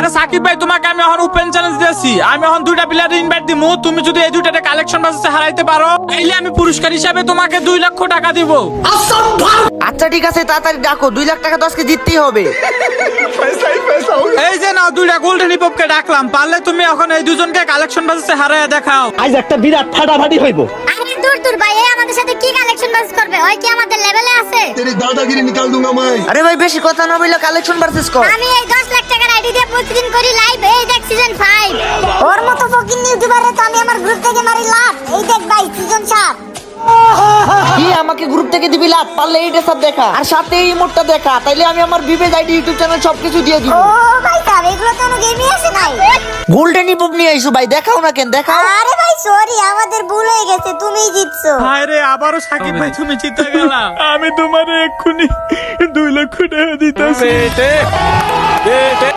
আরে সাকিব ভাই তোমাকে আমি এখন ওপেন চ্যালেঞ্জ দিয়েছি, আমি এখন দুইটা প্লেয়ার ইনভাইট দিমু, তুমি যদি এই দুইটাতে কালেকশন বাসে হারাইতে পারো তাইলে আমি পুরস্কার হিসাবে তোমাকে 2 লক্ষ টাকা দিব। আচ্ছা ঠিক আছে, তাড়াতাড়ি ডাকো, 2 লাখ টাকা তো আজকে জিততেই হবে। এই যে নাও দুইটা গোল্ডেন হিপকে ডাকলাম, পারলে তুমি এখন এই দুজনকে কালেকশন বাসে হারাইয়া দেখাও। আজ একটা বিরাট ফাটাফাটি হইব। আরে দূর দূর ভাই, এই আমাদের সাথে কি কালেকশন বাস করবে? ওই কি আমাদের লেভেলে আছে? तेरी दादागिरी निकाल दूंगा मैं। আরে ভাই বেশি কথা না বললে কালেকশন ভার্সেস কর। আমি এই 10 লাখ টাকার আইডি দিয়ে প্রতিদিন করি লাইভ, এই দেখ সিজন 5। ওর মতো ফকিং ইউটিউবারে তো আমি আমার গ্রুপ থেকে মারি লাভ। এই দেখ ভাই সিজন 7। কি আমাকে গ্রুপ থেকে দিবি লাভ? পারলে এইটা সব দেখা আর সাথে এই ইমোটটা দেখা, তাইলে আমি আমার বিবেজ আইডি ইউটিউব চ্যানেল সবকিছু দিয়ে দিব। ও ভাই সাহেব, এগুলো তো কোনো গেমই আছে নাই। গোল্ডেন হিপ নিয়ে আইসো ভাই, দেখাও না কেন, দেখাও। আরে ভাই সরি, আমাদের ভুল হয়ে গেছে, তুমিই জিতছো। হায় রে, আবারও সাকিব ভাই তুমি জিতে গেলা। আমি তোমার এক্ষুনি 2 লক্ষ টাকা দিতেছি।